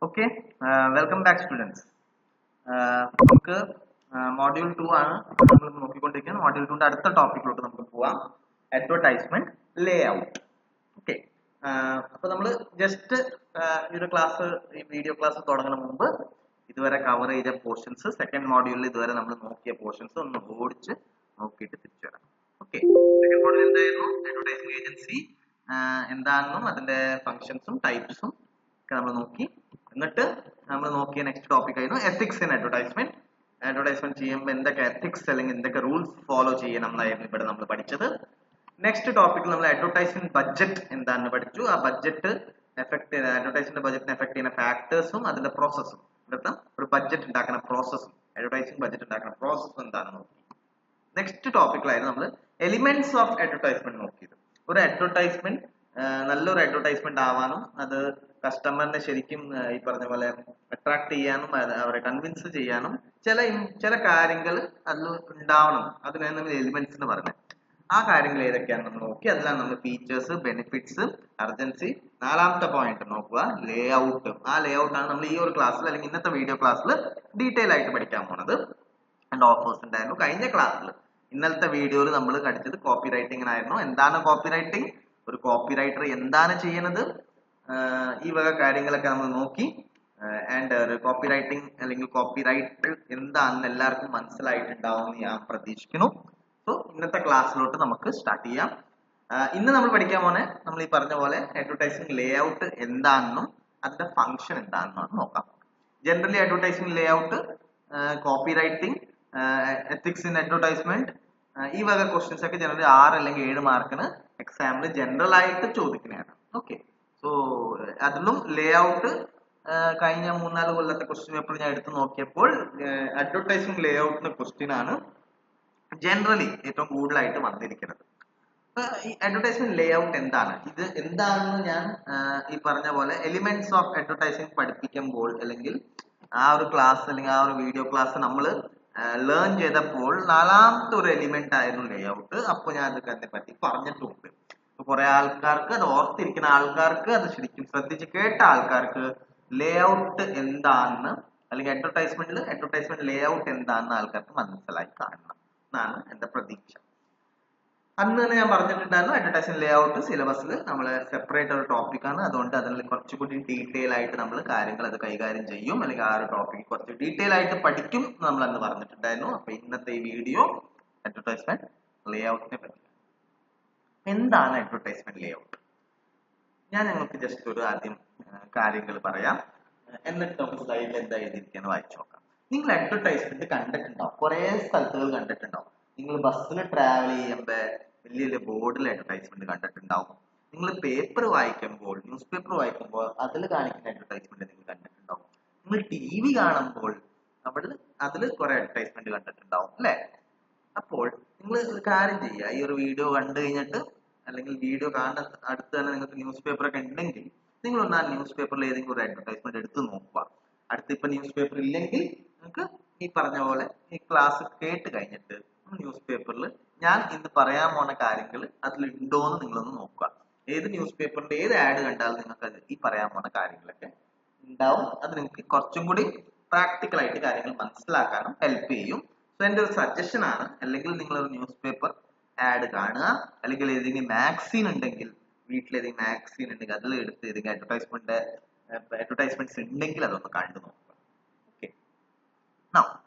Okay, welcome back students. നമുക്ക് module 2 ആണ് നമ്മൾ നോക്കിക്കൊണ്ടിരിക്കുന്നത്. മോഡ്യൂൾ 2ന്റെ അടുത്ത ടോപ്പിക്കിലോട്ട് നമുക്ക് പോവാം. അഡ്വർടൈസ്മെന്റ് ലേ ഔട്ട്. ഓക്കെ, അപ്പൊ നമ്മൾ ജസ്റ്റ് ഈ ഒരു ക്ലാസ്, ഈ വീഡിയോ ക്ലാസ് തുടങ്ങുന്ന മുമ്പ് ഇതുവരെ കവർ ചെയ്ത പോർഷൻസ്, സെക്കൻഡ് മോഡ്യൂളിൽ ഇതുവരെ നമ്മൾ നോക്കിയ പോർഷൻസ് ഒന്ന് ഓടിച്ച് നോക്കിയിട്ട് തിരിച്ചു വരാം. ഓക്കെ, സെക്കൻഡ് മോഡ്യൂൾ എന്തായിരുന്നു? അഡ്വർടൈസിംഗ് ഏജൻസി എന്താണെന്നും അതിന്റെ ഫങ്ഷൻസും ടൈപ്സും ഒക്കെ നമ്മൾ നോക്കി. എന്നിട്ട് നമ്മൾ നോക്കിയ നെക്സ്റ്റ് ടോപ്പിക് ആയിരുന്നു എത്തിക്സ് ഇൻ അഡ്വർടൈസ്മെന്റ്. അഡ്വർടൈസ്മെന്റ് ചെയ്യുമ്പോൾ എന്തൊക്കെ എത്തിക്സ് അല്ലെങ്കിൽ എന്തൊക്കെ റൂൾസ് ഫോളോ ചെയ്യണം എന്നായിരുന്നു ഇവിടെ നമ്മൾ പഠിച്ചത്. നെക്സ്റ്റ് ടോപ്പിക്കിൽ നമ്മൾ അഡ്വർടൈസ്മെന്റ് ബഡ്ജറ്റ് എന്താണെന്ന് പഠിച്ചു. ആ ബഡ്ജറ്റ് അഡ്വർടൈസ്മെന്റ് ബഡ്ജറ്റിനെ എഫക്ട് ചെയ്യുന്ന ഫാക്ടേഴ്സും അതിന്റെ പ്രോസസ്സും, ഒരു ബഡ്ജറ്റ് ഉണ്ടാക്കുന്ന പ്രോസസ്സും അഡ്വർടൈസിംഗ് ബഡ്ജറ്റ് ഉണ്ടാക്കുന്ന പ്രോസസ്സും എന്താണെന്ന് നോക്കി. നെക്സ്റ്റ് ടോപ്പിക്കിലായിരുന്നു നമ്മൾ എലിമെന്റ്സ് ഓഫ് അഡ്വർടൈസ്മെന്റ് നോക്കിയത്. ഒരു അഡ്വർടൈസ്മെന്റ് നല്ലൊരു അഡ്വർടൈസ്മെന്റ് ആവാനും അത് കസ്റ്റമറിനെ ശരിക്കും ഈ പറഞ്ഞ പോലെ അട്രാക്ട് ചെയ്യാനും അവരെ കൺവിൻസ് ചെയ്യാനും ചില കാര്യങ്ങൾ അതിൽ ഉണ്ടാവണം. അതിനാണ് നമ്മൾ എലിമെന്റ്സ് എന്ന് പറയുന്നത്. ആ കാര്യങ്ങൾ ഏതൊക്കെയാണ് നമ്മൾ നോക്കി. അതിലാണ് നമ്മൾ ഫീച്ചേഴ്സ്, ബെനിഫിറ്റ്സ്, അർജൻസി. നാലാമത്തെ പോയിന്റ് നോക്കുക, ലേ ഔട്ട്. ആ ലേ ഔട്ട് ആണ് നമ്മൾ ഈ ഒരു ക്ലാസ്സിൽ അല്ലെങ്കിൽ ഇന്നത്തെ വീഡിയോ ക്ലാസ്സിൽ ഡീറ്റെയിൽ ആയിട്ട് പഠിക്കാൻ പോണത്. ആൻഡ് ഓഫേഴ്സ് ഉണ്ടായിരുന്നു. കഴിഞ്ഞ ക്ലാസ്സിൽ, ഇന്നലത്തെ വീഡിയോയിൽ നമ്മൾ പഠിച്ചത് കോപ്പി റൈറ്റിംഗിനായിരുന്നു. എന്താണ് കോപ്പി റൈറ്റിംഗ്, ഒരു കോപ്പി റൈറ്റർ എന്താണ് ചെയ്യുന്നത്, ഈ വക കാര്യങ്ങളൊക്കെ നമ്മൾ നോക്കി. ആൻഡ് ഒരു കോപ്പി റൈറ്റിംഗ് അല്ലെങ്കിൽ കോപ്പി റൈറ്റ് എന്താണെന്ന് എല്ലാവർക്കും മനസ്സിലായിട്ടുണ്ടാവും എന്ന് ഞാൻ പ്രതീക്ഷിക്കുന്നു. സോ ഇന്നത്തെ ക്ലാസ്സിലോട്ട് നമുക്ക് സ്റ്റാർട്ട് ചെയ്യാം. ഇന്ന് നമ്മൾ പഠിക്കാൻ പോണെ നമ്മൾ ഈ പറഞ്ഞ പോലെ അഡ്വർടൈസിംഗ് ലേ ഔട്ട് എന്താണെന്നും അതിന്റെ ഫംഗ്ഷൻ എന്താണെന്നും നോക്കാം. Generally advertising Leh out, copy writing, ethics in advertisement, ഈ വക ക്വസ്റ്റ്യൻസ് ഒക്കെ ജനറലി 6 അല്ലെങ്കിൽ 7 മാർക്കിന് എക്സാമിന് ജനറൽ ആയിട്ട് ചോദിക്കുന്നതാണ്. ഓക്കെ, സോ അതിലും ലേ ഔട്ട് കഴിഞ്ഞ 3-4 കൊല്ലത്തെ ക്വസ്റ്റ്യൻ പേപ്പർ ഞാൻ എടുത്ത് നോക്കിയപ്പോൾ അഡ്വർടൈസിംഗ് ലേ ഔട്ടിന്റെ ക്വസ്റ്റ്യൻ ആണ് ജനറലി ഏറ്റവും കൂടുതലായിട്ട് വന്നിരിക്കുന്നത്. ഈ അഡ്വർടൈസ്മെന്റ് ലേ ഔട്ട് എന്താണ്, ഇത് എന്താണെന്ന് ഞാൻ ഈ പറഞ്ഞ പോലെ എലിമെന്റ്സ് ഓഫ് അഡ്വർടൈസിംഗ് പഠിപ്പിക്കുമ്പോൾ അല്ലെങ്കിൽ ആ ഒരു ക്ലാസ് അല്ലെങ്കിൽ ആ ഒരു വീഡിയോ ക്ലാസ് നമ്മൾ ലേൺ ചെയ്തപ്പോൾ 4ാമത്തെ ഒരു എലിമെന്റ് ആയിരുന്നു ലേ ഔട്ട്. അപ്പൊ ഞാൻ അതിനെ പറ്റി പറഞ്ഞിട്ടുണ്ട്. കുറെ ആൾക്കാർക്ക്, അത് ഓർത്തിരിക്കുന്ന ആൾക്കാർക്ക്, അത് ശരിക്കും ശ്രദ്ധിച്ച് കേട്ട ആൾക്കാർക്ക് ലേ ഔട്ട് എന്താണെന്ന് അല്ലെങ്കിൽ അഡ്വർടൈസ്മെന്റ് ലേ ഔട്ട് എന്താണെന്ന് ആൾക്കാർക്ക് മനസ്സിലായി കാണണം എന്നാണ് എന്റെ പ്രതീക്ഷ. അന്ന് തന്നെ ഞാൻ പറഞ്ഞിട്ടുണ്ടായിരുന്നു അഡ്വർടൈസിംഗ് ലേ ഔട്ട് സിലബസിൽ നമ്മൾ സെപ്പറേറ്റ് ഒരു ടോപ്പിക്കാണ്. അതുകൊണ്ട് അതിൽ കുറച്ചുകൂടി ഡീറ്റെയിൽ ആയിട്ട് നമ്മൾ കാര്യങ്ങൾ അത് കൈകാര്യം ചെയ്യും, അല്ലെങ്കിൽ ആ ഒരു ടോപ്പിക് കുറച്ച് ഡീറ്റെയിൽ ആയിട്ട് പഠിക്കും നമ്മൾ അന്ന് പറഞ്ഞിട്ടുണ്ടായിരുന്നു. അപ്പൊ ഇന്നത്തെ ഈ വീഡിയോ അഡ്വർടൈസ്മെന്റ് ലേ ഔട്ടിനെ പറ്റി. എന്താണ് അഡ്വർടൈസ്മെന്റ് ലേ ഔട്ട്? ഞാൻ നിങ്ങൾക്ക് ജസ്റ്റ് ഒരു ആദ്യം കാര്യങ്ങൾ പറയാം, എന്നിട്ട് നമുക്ക് സ്ലൈഡിൽ എന്താ എഴുതിയിരിക്കുന്നത് വായിച്ചു നോക്കാം. നിങ്ങൾ അഡ്വർടൈസ്മെന്റ് കണ്ടിട്ടുണ്ടാവും, കുറെ സ്ഥലത്തുകൾ കണ്ടിട്ടുണ്ടാവും. നിങ്ങൾ ബസ്സിൽ ട്രാവൽ ചെയ്യുമ്പോൾ വലിയ വലിയ ബോർഡിൽ അഡ്വർടൈസ്മെന്റ് കണ്ടിട്ടുണ്ടാവും. നിങ്ങൾ പേപ്പർ വായിക്കുമ്പോൾ, ന്യൂസ് പേപ്പർ വായിക്കുമ്പോൾ അതിൽ കാണിക്കുന്ന അഡ്വർടൈസ്മെന്റ് നിങ്ങൾ കണ്ടിട്ടുണ്ടാവും. നിങ്ങൾ TV കാണുമ്പോൾ അതിൽ കുറെ അഡ്വർടൈസ്മെന്റ് കണ്ടിട്ടുണ്ടാവും, അല്ലെ? അപ്പോൾ നിങ്ങൾ ഒരു കാര്യം ചെയ്യുക, ഈ ഒരു വീഡിയോ കണ്ടു കഴിഞ്ഞിട്ട് അല്ലെങ്കിൽ വീഡിയോ കാണുന്ന അടുത്ത് തന്നെ നിങ്ങൾക്ക് ന്യൂസ് പേപ്പർ ഒക്കെ ഉണ്ടെങ്കിൽ നിങ്ങൾ ഒന്ന് ആ ന്യൂസ് പേപ്പറിൽ ഏതെങ്കിലും ഒരു അഡ്വർടൈസ്മെന്റ് എടുത്ത് നോക്കുക. അടുത്ത് ഇപ്പൊ ന്യൂസ് പേപ്പർ ഇല്ലെങ്കിൽ നിങ്ങൾക്ക് ഈ പറഞ്ഞ പോലെ ഈ ക്ലാസ് കേട്ട് കഴിഞ്ഞിട്ട് ന്യൂസ് പേപ്പറിൽ ഞാൻ ഇന്ന് പറയാൻ പോണ കാര്യങ്ങൾ അതിലുണ്ടോ എന്ന് നിങ്ങളൊന്ന് നോക്കുക. ഏത് ന്യൂസ് പേപ്പറിന്റെ ഏത് ആഡ് കണ്ടാലും നിങ്ങൾക്ക് ഈ പറയാൻ പോണ കാര്യങ്ങളൊക്കെ ഉണ്ടാവും. അത് നിങ്ങൾക്ക് കുറച്ചും കൂടി പ്രാക്ടിക്കൽ ആയിട്ട് കാര്യങ്ങൾ മനസ്സിലാക്കാനും ഹെൽപ്പ് ചെയ്യും. സോ എന്റെ ഒരു സജഷൻ ആണ്, അല്ലെങ്കിൽ നിങ്ങൾ ഒരു ന്യൂസ് പേപ്പർ ആഡ് കാണുക, അല്ലെങ്കിൽ ഏതെങ്കിലും മാഗസീൻ ഉണ്ടെങ്കിൽ, വീട്ടിലേതെങ്കിലും മാഗസീൻ ഉണ്ടെങ്കിൽ അതിൽ എടുത്ത് ഏതെങ്കിലും അഡ്വർടൈസ്മെന്റ്സ് ഉണ്ടെങ്കിൽ അതൊന്ന് കണ്ടു നോക്കുക. ഓക്കെ,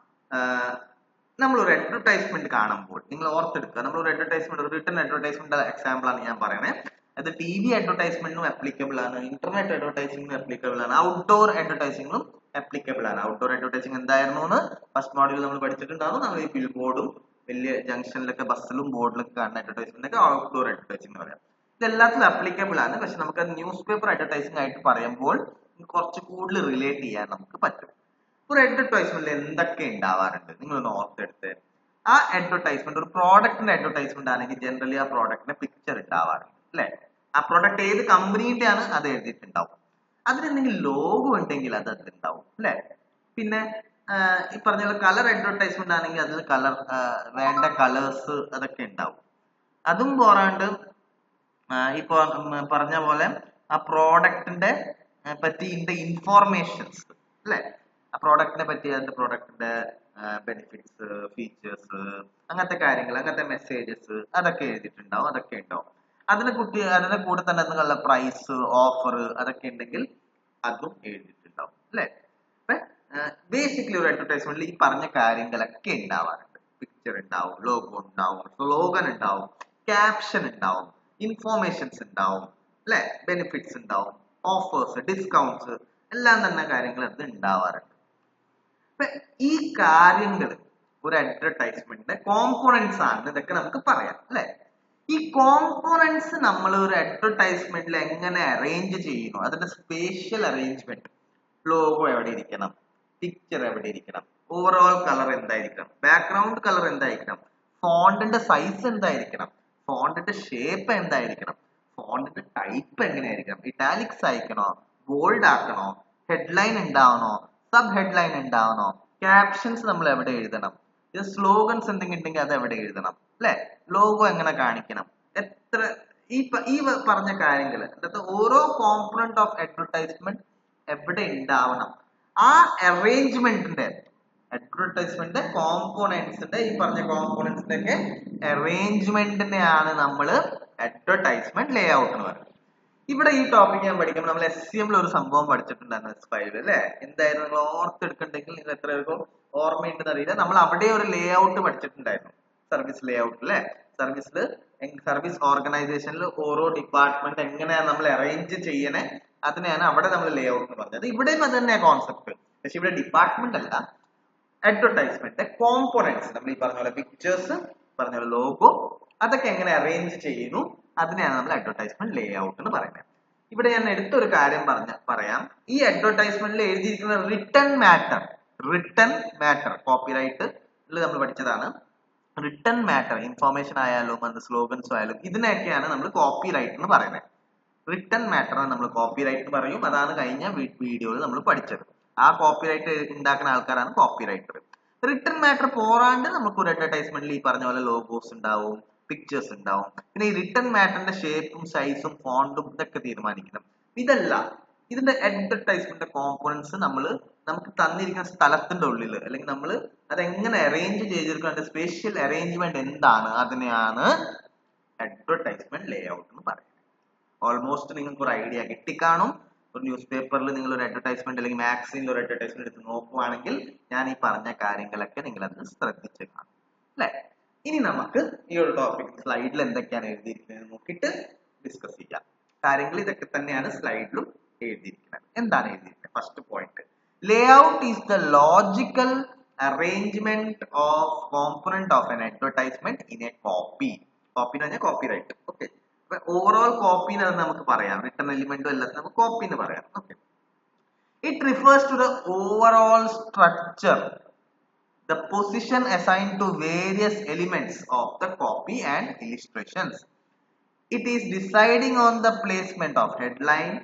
നമ്മൾ ഒരു അഡ്വർടൈസ്മെന്റ് കാണുമ്പോൾ നിങ്ങൾ ഓർത്തെടുക്കുക, നമ്മൾ ഒരു അഡ്വർടൈസ്മെന്റ്, ഒരു റിട്ടൺ അഡ്വർടൈസ്മെന്റ് എക്സാമ്പിൾ ആണ് ഞാൻ പറയണേ. അത് TV അഡ്വർടൈസ്മെന്റിനും ആപ്ലിക്കബിൾ ആണ്, ഇന്റർനെറ്റ് അഡ്വർടൈസിംഗിനും ആപ്ലിക്കബിൾ ആണ്, ഔട്ട്ഡോർ അഡ്വർടൈസിംഗിനും ആപ്ലിക്കബിൾ ആണ്. ഔട്ട്ഡോർ അഡ്വർടൈസിംഗ് എന്തായിരുന്നു എന്ന് ഫസ്റ്റ് മോഡ്യൂൾ നമ്മൾ പഠിച്ചിട്ടുണ്ടാവും. നമ്മൾ ഈ ബിൽ ബോർഡും വലിയ ജംഗ്ഷനിലൊക്കെ ബസ്സിലും ബോർഡിലൊക്കെ കാണുന്ന അഡ്വർടൈസ്മെന്റ് ഒക്കെ ഔട്ട്ഡോർ അഡ്വർടൈസിംഗ് എന്ന് പറയാം. ഇത് എല്ലാത്തിലും ആപ്ലിക്കബിൾ ആണ്. പക്ഷെ നമുക്ക് ന്യൂസ് പേപ്പർ അഡ്വർടൈസിംഗ് ആയിട്ട് പറയുമ്പോൾ കുറച്ച് കൂടുതൽ റിലേറ്റ് ചെയ്യാൻ നമുക്ക് പറ്റും. ഒരു അഡ്വർടൈസ്മെന്റിൽ എന്തൊക്കെ ഉണ്ടാവാറുണ്ട് നിങ്ങളൊന്ന് ഓർത്തെടുത്ത്. ആ അഡ്വർടൈസ്മെന്റ് ഒരു പ്രോഡക്റ്റിന്റെ അഡ്വർടൈസ്മെന്റ് ആണെങ്കിൽ ജനറലി ആ പ്രോഡക്റ്റിന്റെ പിക്ചർ ഉണ്ടാവാറുണ്ട്, അല്ലെ? ആ പ്രോഡക്റ്റ് ഏത് കമ്പനിയുടെ ആണ് അത് എഴുതിയിട്ടുണ്ടാവും. അതിനെന്തെങ്കിലും ലോഗോ ഉണ്ടെങ്കിൽ അത് അതിലുണ്ടാവും, അല്ലെ? പിന്നെ ഈ പറഞ്ഞ കളർ അഡ്വർടൈസ്മെന്റ് ആണെങ്കിൽ അതിൽ വേണ്ട കളേഴ്സ് അതൊക്കെ ഉണ്ടാവും. അതും പോരാണ്ട് ഇപ്പൊ പറഞ്ഞ പോലെ ആ പ്രോഡക്റ്റിന്റെ പറ്റിയുള്ള ഇൻഫോർമേഷൻസ് അല്ലെ, ആ പ്രോഡക്റ്റിനെ പറ്റി അതിന്റെ പ്രോഡക്റ്റിന്റെ ബെനിഫിറ്റ്സ്, ഫീച്ചേഴ്സ്, അങ്ങനത്തെ കാര്യങ്ങൾ, അങ്ങനത്തെ മെസ്സേജസ് അതൊക്കെ എഴുതിയിട്ടുണ്ടാവും, അതൊക്കെ ഉണ്ടാവും. അതിന്റെ കൂടെ തന്നെ എന്നുള്ള പ്രൈസ്, ഓഫർ അതൊക്കെ ഉണ്ടെങ്കിൽ അതും എഴുതിയിട്ടുണ്ടാവും അല്ലെ. ബേസിക്കലി ഒരു അഡ്വർടൈസ്മെന്റിൽ ഈ പറഞ്ഞ കാര്യങ്ങളൊക്കെ ഉണ്ടാവാറുണ്ട്. പിക്ചർ ഉണ്ടാവും, ലോഗോ ഉണ്ടാവും, സ്ലോഗൻ ഉണ്ടാവും, ക്യാപ്ഷൻ ഉണ്ടാവും, ഇൻഫോർമേഷൻസ് ഉണ്ടാവും അല്ലെ, ബെനിഫിറ്റ്സ് ഉണ്ടാവും, ഓഫേഴ്സ്, ഡിസ്കൗണ്ട്സ് എല്ലാം തന്നെ കാര്യങ്ങൾ അത് ഉണ്ടാവാറുണ്ട്. അപ്പൊ ഈ കാര്യങ്ങൾ ഒരു അഡ്വർടൈസ്മെന്റിന്റെ കോമ്പോണൻസ് ആണ്, ഇതൊക്കെ നമുക്ക് പറയാം അല്ലെ. ഈ കോമ്പോണൻസ് നമ്മൾ ഒരു അഡ്വർടൈസ്മെന്റിൽ എങ്ങനെ അറേഞ്ച് ചെയ്യുന്നു, അതിന്റെ സ്പേഷ്യൽ അറേഞ്ച്മെന്റ്, ലോഗോ എവിടെ ഇരിക്കണം, പിക്ചർ എവിടെ ഇരിക്കണം, ഓവറോൾ കളർ എന്തായിരിക്കണം, ബാക്ക്ഗ്രൗണ്ട് കളർ എന്തായിരിക്കണം, ഫോണ്ടിന്റെ സൈസ് എന്തായിരിക്കണം, ഫോണ്ടിന്റെ ഷേപ്പ് എന്തായിരിക്കണം, ഫോണ്ടിന്റെ ടൈപ്പ് എങ്ങനെയായിരിക്കണം, ഇറ്റാലിക്സ് അയക്കണോ, ബോൾഡ് ആക്കണോ, ഹെഡ്ലൈൻ ഉണ്ടാവണോ, സബ് ഹെഡ്ലൈൻ ഉണ്ടാവണോ, ക്യാപ്ഷൻസ് നമ്മൾ എവിടെ എഴുതണം, ഇത് സ്ലോഗൻസ് എന്തെങ്കിലും ഉണ്ടെങ്കിൽ അത് എവിടെ എഴുതണം അല്ലെ, ലോഗോ എങ്ങനെ കാണിക്കണം, എത്ര ഈ പറഞ്ഞ കാര്യങ്ങൾ, അതായത് ഓരോ കോമ്പണന്റ് ഓഫ് അഡ്വർടൈസ്മെന്റ് എവിടെ ഉണ്ടാവണം, ആ അറേഞ്ച്മെന്റിന്റെ അഡ്വർടൈസ്മെന്റ് കോമ്പോണൻസിന്റെ, ഈ പറഞ്ഞ കോമ്പോണൻസിന്റെ ഒക്കെ അറേഞ്ച്മെന്റിനെയാണ് നമ്മൾ അഡ്വർടൈസ്മെന്റ് ലേ ഔട്ട് എന്ന് പറയുന്നത്. ഇവിടെ ഈ ടോപ്പിക് ഞാൻ പഠിക്കുമ്പോൾ നമ്മൾ SCM ഒരു സംഭവം പഠിച്ചിട്ടുണ്ടായിരുന്നു, S5 അല്ലെ. എന്തായിരുന്നു നിങ്ങൾ ഓർത്തെടുക്കണ്ടെങ്കിൽ, നിങ്ങൾ എത്ര പേർക്കും ഓർമ്മയുണ്ടെന്ന് അറിയില്ല. നമ്മൾ അവിടെ ഒരു ലേ ഔട്ട് പഠിച്ചിട്ടുണ്ടായിരുന്നു, സർവീസ് ലേ ഔട്ട് അല്ലെ. സർവീസ് ഓർഗനൈസേഷനിൽ ഓരോ ഡിപ്പാർട്ട്മെന്റ് എങ്ങനെയാണ് നമ്മൾ അറേഞ്ച് ചെയ്യണേ, അതിനെയാണ് അവിടെ നമ്മൾ ലേ ഔട്ട് എന്ന് പറഞ്ഞത്. ഇവിടെയും അത് തന്നെയാണ് കോൺസെപ്റ്റ്. പക്ഷെ ഇവിടെ ഡിപ്പാർട്ട്മെന്റ് അല്ല, അഡ്വർടൈസ്മെന്റ് കോമ്പോണൻസ്, നമ്മൾ ഈ പറഞ്ഞ പോലെ പിക്ചേഴ്സ്, പറഞ്ഞ പോലെ ലോഗോ, അതൊക്കെ എങ്ങനെ അറേഞ്ച് ചെയ്യുന്നു, അതിനെയാണ് നമ്മൾ അഡ്വർടൈസ്മെന്റ് ലേ ഔട്ട് എന്ന് പറയുന്നത്. ഇവിടെ ഞാൻ എടുത്തൊരു കാര്യം പറയാം. ഈ അഡ്വർടൈസ്മെന്റിൽ എഴുതിയിരിക്കുന്ന റിട്ടൺ മാറ്റർ കോപ്പിറൈറ്റ് നമ്മൾ പഠിച്ചതാണ്. റിട്ടൺ മാറ്റർ, ഇൻഫോർമേഷൻ ആയാലും അത് സ്ലോഗൻസ് ആയാലും, ഇതിനെയൊക്കെയാണ് നമ്മൾ കോപ്പിറൈറ്റ് എന്ന് പറയുന്നത്. റിട്ടൺ മാറ്ററിനെ നമ്മൾ കോപ്പിറൈറ്റ് പറയും. അതാണ് കഴിഞ്ഞ വീഡിയോയിൽ നമ്മൾ പഠിച്ചത്. ആ കോപ്പിറൈറ്റ് ഉണ്ടാക്കുന്ന ആൾക്കാരാണ് കോപ്പിറൈറ്റർ. റിട്ടൺ മാറ്റർ പോരാണ്ട് നമുക്ക് ഒരു അഡ്വർടൈസ്മെന്റിൽ ഈ പറഞ്ഞ പോലെ ലോഗോസ് ഉണ്ടാവും, പിക്ചേഴ്സ് ഉണ്ടാവും. പിന്നെ ഈ റിട്ടൺ മാറ്ററിന്റെ ഷേപ്പും സൈസും ഫോണ്ടും ഇതൊക്കെ തീരുമാനിക്കണം. ഇതല്ല, ഇതിന്റെ അഡ്വർടൈസ്മെന്റ് കോമ്പോണൻസ് നമുക്ക് തന്നിരിക്കുന്ന സ്ഥലത്തിന്റെ ഉള്ളിൽ, അല്ലെങ്കിൽ നമ്മൾ അതെങ്ങനെ അറേഞ്ച് ചെയ്തിരിക്കുന്ന അതിന്റെ സ്പേഷ്യൽ അറേഞ്ച്മെന്റ് എന്താണ്, അതിനെയാണ് അഡ്വർടൈസ്മെന്റ് ലേ ഔട്ട് എന്ന് പറയുന്നത്. ഓൾമോസ്റ്റ് നിങ്ങൾക്ക് ഒരു ഐഡിയ കിട്ടിക്കാണും. ഒരു ന്യൂസ് പേപ്പറിൽ നിങ്ങൾ ഒരു അഡ്വർടൈസ്മെന്റ് അല്ലെങ്കിൽ മാഗസീനിൽ ഒരു അഡ്വർടൈസ്മെന്റ് എടുത്ത് നോക്കുവാണെങ്കിൽ ഞാൻ ഈ പറഞ്ഞ കാര്യങ്ങളൊക്കെ നിങ്ങൾ അത് ശ്രദ്ധിച്ച് കാണും അല്ലെ. ഇനി നമുക്ക് ഈ ഒരു ടോപ്പിക് സ്ലൈഡിൽ എന്തൊക്കെയാണ് എഴുതിയിരിക്കുന്നത് നോക്കിയിട്ട് ഡിസ്കസ് ചെയ്യാം. കാര്യങ്ങൾ ഇതൊക്കെ തന്നെയാണ് സ്ലൈഡിലും എഴുതിയിരിക്കുന്നത്. എന്താണ് എഴുതിയിരിക്കുന്നത്? First point, Leh out is the logical arrangement of component of an advertisement in a copy. Copy എന്ന് പറഞ്ഞാൽ കോപ്പിറൈറ്റ്. ഓക്കെ, ഓവറോൾ കോപ്പി എന്ന് നമുക്ക് പറയാം. റിട്ടൺ എലിമെന്റും എല്ലാത്തിനും നമുക്ക് കോപ്പി എന്ന് പറയാം. Okay, it refers to the overall structure, the position assigned to various elements of the copy and illustrations. It is deciding on the placement of headline,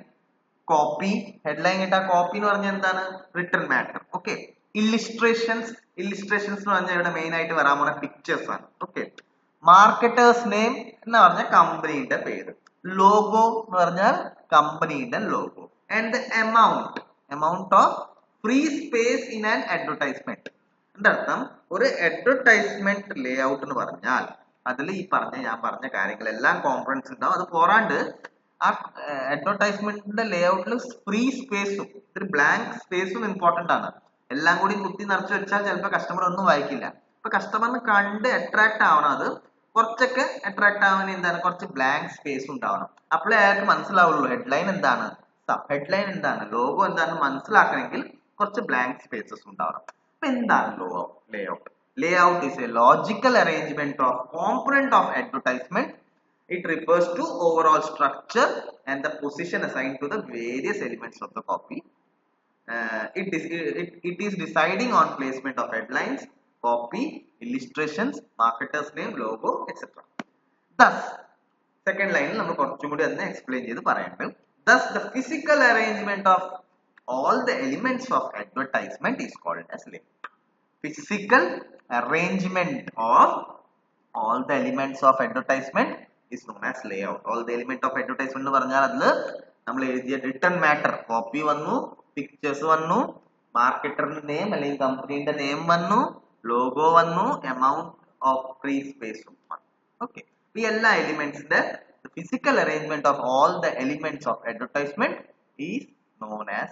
copy, headline ഇട്ട copy എന്ന് പറഞ്ഞാൽ എന്താണ്? Written matter. Okay, illustrations എന്ന് പറഞ്ഞാൽ ഇവിടെ main ആയിട്ട് വരാൻ പോകുന്ന പിക്ചേഴ്സ് ആണ്. ഓക്കെ, മാർക്കറ്റേഴ്സ് നെയിം എന്ന് പറഞ്ഞാൽ കമ്പനിയുടെ പേര്, ലോഗോ എന്ന് പറഞ്ഞാൽ കമ്പനിയുടെ logo, and amount of free space in an advertisement. എന്റെ അർത്ഥം, ഒരു അഡ്വർടൈസ്മെന്റ് ലേ ഔട്ട് എന്ന് പറഞ്ഞാൽ അതിൽ ഞാൻ പറഞ്ഞ കാര്യങ്ങളെല്ലാം കോമ്പണൻസ് ഉണ്ടാവും. അത് പോരാണ്ട് ആ അഡ്വർടൈസ്മെന്റിന്റെ ലേ ഔട്ടിൽ ഫ്രീ സ്പേസും ഒരു ബ്ലാങ്ക് സ്പേസും ഇമ്പോർട്ടന്റ് ആണ്. എല്ലാം കൂടി കുത്തി നിറച്ച് വെച്ചാൽ ചിലപ്പോൾ കസ്റ്റമർ ഒന്നും വായിക്കില്ല. അപ്പൊ കസ്റ്റമറിന് കണ്ട് അട്രാക്ട് ആവണം, അത് കുറച്ചൊക്കെ അട്രാക്ട് ആവാൻ എന്താണ്, കുറച്ച് ബ്ലാങ്ക് സ്പേസ് ഉണ്ടാവണം. അപ്പോഴേ അയാൾക്ക് മനസ്സിലാവുള്ളൂ ഹെഡ്ലൈൻ എന്താണ്, സബ് ഹെഡ്ലൈൻ എന്താണ്, ലോഗോ എന്താണെന്ന് മനസ്സിലാക്കണമെങ്കിൽ കുറച്ച് ബ്ലാങ്ക് സ്പേസസ് ഉണ്ടാവണം. അപ്പൊ എന്താണ് layout? Layout is a logical arrangement of component of advertisement. It refers to overall structure and the position assigned to the various elements of the copy. It is deciding on placement of headlines, copy, illustrations, marketer's name, logo, etc. Thus, second line നമ്മൾ കുറച്ചും കൂടി അതിനെ explain ചെയ്ത് പറയുന്നുണ്ട്. Thus, the physical arrangement of all the elements of advertisement is called as layout. Physical arrangement of all the elements of advertisement is known as layout. All the element of advertisement എന്ന് പറഞ്ഞാൽ അതിൽ നമ്മൾ എഴുതിയ written matter copy വന്നു, pictures വന്നു, മാർക്കറ്ററിന്റെ name അല്ലെങ്കിൽ കമ്പനിയുടെ name വന്നു, ലോഗോ വന്നു, എമൗണ്ട് ഓഫ് ഫ്രീ സ്പേസും വന്നു. ഓക്കെ, ഈ എല്ലാ എലിമെന്റ്സിന്റെ physical arrangement of all the elements of advertisement is known as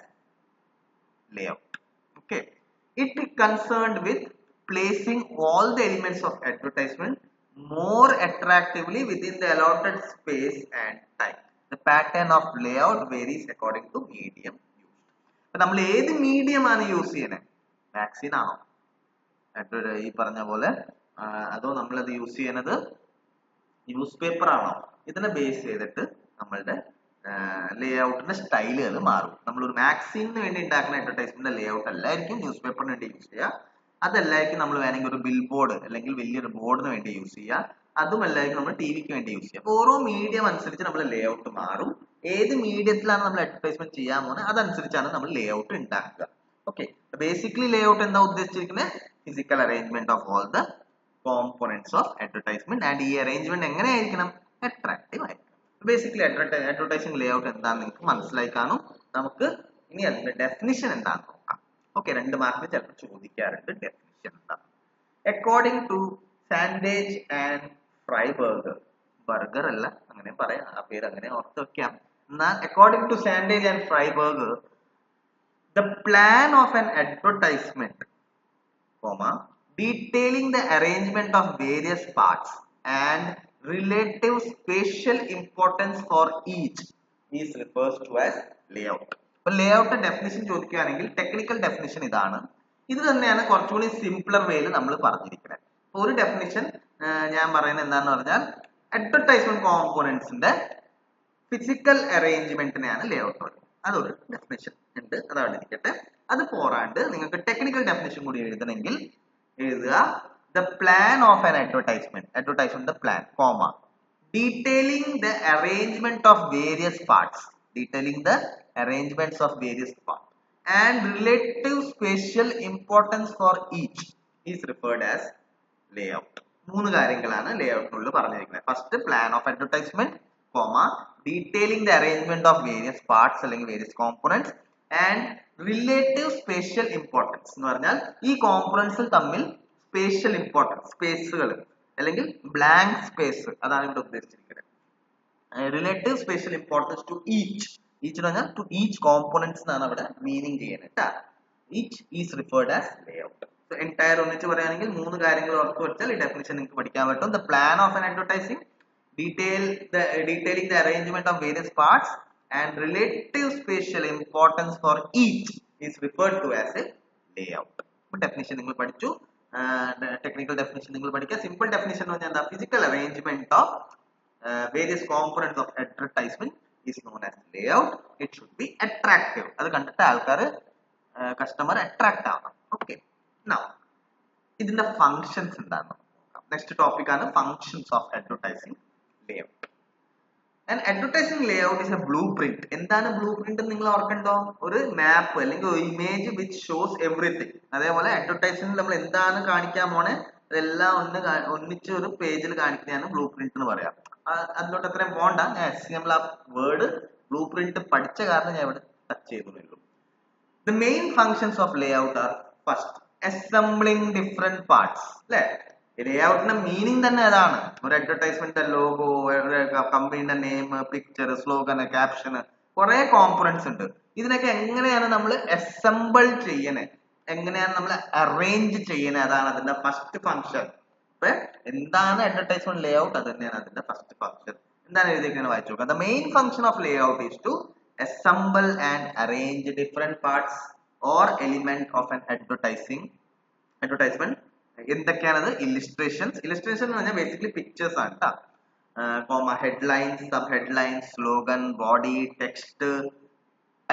layout. Okay, it is concerned with placing all the elements of advertisement more attractively within the allotted space and time. The pattern of layout varies according to medium used. അപ്പോൾ നമ്മൾ ഏത് medium ആണ് use ചെയ്യുന്നത്? മാക്സിൻ ആണോ, ഈ പറഞ്ഞ പോലെ, അതോ നമ്മളത് യൂസ് ചെയ്യുന്നത് ന്യൂസ് പേപ്പർ ആണോ? ഇതിനെ ബേസ് ചെയ്തിട്ട് നമ്മളുടെ ലേഔട്ടിന്റെ സ്റ്റൈലുകൾ മാറും. നമ്മളൊരു മാക്സിന് വേണ്ടി ഉണ്ടാക്കുന്ന അഡ്വർടൈസ്മെന്റ് ലേഔട്ട് അല്ലായിരിക്കും ന്യൂസ് പേപ്പറിന് വേണ്ടി യൂസ് ചെയ്യുക. അതല്ലായിരിക്കും നമ്മൾ വേണമെങ്കിൽ ഒരു ബിൽ ബോർഡ് അല്ലെങ്കിൽ വലിയൊരു ബോർഡിന് വേണ്ടി യൂസ് ചെയ്യുക. അതുമല്ലായിരിക്കും നമ്മൾ ടി വിക്ക് വേണ്ടി യൂസ് ചെയ്യുക. അപ്പോൾ ഓരോ മീഡിയം അനുസരിച്ച് നമ്മൾ ലേഔട്ട് മാറും. ഏത് മീഡിയത്തിലാണ് നമ്മൾ അഡ്വർടൈസ്മെന്റ് ചെയ്യാൻ പോകുന്നത് അതനുസരിച്ചാണ് നമ്മൾ ലേഔട്ട് ഉണ്ടാക്കുക. ഓക്കെ, ബേസിക്കലി ലേഔട്ട് എന്താ ഉദ്ദേശിച്ചിരിക്കുന്നത്? Physical arrangement of all the components of advertisement. And ഈ അറേഞ്ച്മെന്റ് എങ്ങനെയായിരിക്കണം? അട്രാക്റ്റീവ് ആയിരിക്കണം. ബേസിക്കലി അഡ്വർടൈസിംഗ് ലേഔട്ട് എന്താണെന്ന് നിങ്ങൾക്ക് മനസ്സിലായി കാണും. നമുക്ക് ഇനി അതിന്റെ ഡെഫിനിഷൻ എന്താണെന്ന് നോക്കാം. ഓക്കെ, 2 മാർക്കിന് ചിലപ്പോൾ ചോദിക്കാറുണ്ട് ഡെഫിനിഷൻ എന്താണ്. According to Sandage and Fryburger, burger അല്ല അങ്ങനെ പറയാം, ആ പേര് അങ്ങനെ ഓർത്ത് വെക്കാം. എന്നാൽ according to Sandage and Fryburger, the plan of an advertisement, detailing the arrangement of various parts and relative spatial importance for each is refers to as layout. അപ്പോൾ ലേഔട്ട് ഡെഫിനിഷൻ ചോദിക്കുകയാണെങ്കിൽ ടെക്നിക്കൽ ഡെഫിനിഷൻ ഇതാണ്. ഇത് തന്നെയാണ് കുറച്ചുകൂടി simpler വേയിൽ നമ്മൾ പറഞ്ഞിരിക്കുന്നത്. അപ്പോൾ ഒരു ഡെഫിനിഷൻ ഞാൻ പറയുന്നത് എന്താണെന്ന് പറഞ്ഞാൽ അഡ്വർടൈസ്മെന്റ് കോമ്പോണന്റ്സിന്റെ ഫിസിക്കൽ അറേഞ്ച്മെന്റിനെയാണ് ലേഔട്ട് പറയുന്നത്. അതൊരു ഡെഫിനിഷൻ ഉണ്ട്, അതവിടെ ഇരിക്കട്ടെ. അത് പോരാണ്ട് നിങ്ങൾക്ക് ടെക്നിക്കൽ ഡെഫിനിഷൻ കൂടി എഴുതണമെങ്കിൽ എഴുതുക the plan of an advertisement the plan, detailing the arrangement of various parts and relative spatial importance for each is referred as layout. 3 കാര്യങ്ങളാണ് ലേഔട്ടിനുള്ളിൽ പറഞ്ഞിരിക്കുന്നത്. First, plan of advertisement, detailing the arrangement of various parts അല്ലെങ്കിൽ various components and relative spatial importance എന്ന് പറഞ്ഞാൽ ഈ components തമ്മിൽ spatial importance, സ്പേസുകൾ അല്ലെങ്കിൽ blank space, അതാണ് ഇവിടെ ഉദ്ദേശിച്ചിരിക്കുന്നത്. Relative spatial importance to each എന്ന് പറഞ്ഞാൽ ടു ഈച്ച് കോമ്പോണന്റ്സ് എന്നാണ് അവിടെ മീനിങ് ചെയ്യുന്നത്. Each is referred as layout. Entire ഒന്നിച്ച് പറയുകയാണെങ്കിൽ 3 കാര്യങ്ങൾ ഓർത്ത് വെച്ചാൽ ഈ ഡെഫിനിഷൻ നിങ്ങൾക്ക് പഠിക്കാൻ പറ്റും. The plan of an advertising, detailing the arrangement of various parts and relative spatial importance for each is referred to as a layout. Definition നിങ്ങൾ പഠിച്ചു. ടെക്നിക്കൽ ഡെഫിനിഷൻ നിങ്ങൾ പഠിക്കുക. സിമ്പിൾ ഡെഫിനിഷൻ എന്ന് പറഞ്ഞാൽ physical arrangement of various components of advertisement is known as layout. It should be attractive. അത് കണ്ടിട്ട് ആൾക്കാർ customer attract ആവണം. ഓക്കെ, നൗ ഇതിന്റെ ഫങ്ഷൻസ് എന്താണെന്ന് നോക്കാം. നെക്സ്റ്റ് ടോപ്പിക് ആണ് functions of advertising layout. An advertising layout is a blueprint. എന്താണ് blueprint എന്ന് നിങ്ങൾ ഓർക്കണ്ടോ? ഒരു മാപ്പ് അല്ലെങ്കിൽ ഒരു ഇമേജ് വിച്ച് ഷോസ് എവറിത്തിങ്. അതേപോലെ അഡ്വർടൈസിംഗ് നമ്മൾ എന്താണ് കാണിക്കാൻ പോണേ അതെല്ലാം ഒന്നിച്ച് ഒരു പേജിൽ കാണിക്കുന്നതാണ് ബ്ലൂപ്രിന്റ് എന്ന് പറയാം. അതിലോട്ട് അത്രയും പോണ്ട. ഞാൻ നമ്മൾ ആ വേർഡ് ബ്ലൂപ്രിന്റ് പഠിച്ച കാരണം ഞാൻ ഇവിടെ ടച്ച് ചെയ്തുള്ളൂ. The main functions of layout are first, assembling different parts. അല്ലേ, ലേഔട്ടിന്റെ മീനിങ് തന്നെ അതാണ്. ഒരു അഡ്വർടൈസ്മെന്റ് ലോഗോ, കമ്പനിയുടെ നെയിം, പിക്ചർ, സ്ലോഗൻ, ക്യാപ്ഷൻ, കുറെ കോമ്പോണന്റ്സ് ഉണ്ട്. ഇതിനൊക്കെ എങ്ങനെയാണ് നമ്മൾ അസംബിൾ ചെയ്യണേ, എങ്ങനെയാണ് നമ്മൾ അറേഞ്ച് ചെയ്യണേ, അതാണ് അതിന്റെ ഫസ്റ്റ് ഫംഗ്ഷൻ. അപ്പൊ എന്താണ് അഡ്വർടൈസ്മെന്റ് ലേഔട്ട്? അത് തന്നെയാണ് അതിന്റെ ഫസ്റ്റ് ഫംഗ്ഷൻ. എന്താണ് എഴുതിയിരിക്കുന്നത് വായിച്ചു നോക്കാം. The main function of layout is to assemble and arrange different parts or element of an advertisement. എന്തൊക്കെയാണത്? ഇല്ലുസ്ട്രേഷൻസ് എന്ന് പറഞ്ഞാൽ ബേസിക്കലി പിക്ചേഴ്സ് ആണ് കേട്ടോ. Headlines, sub headlines, slogan, body, text,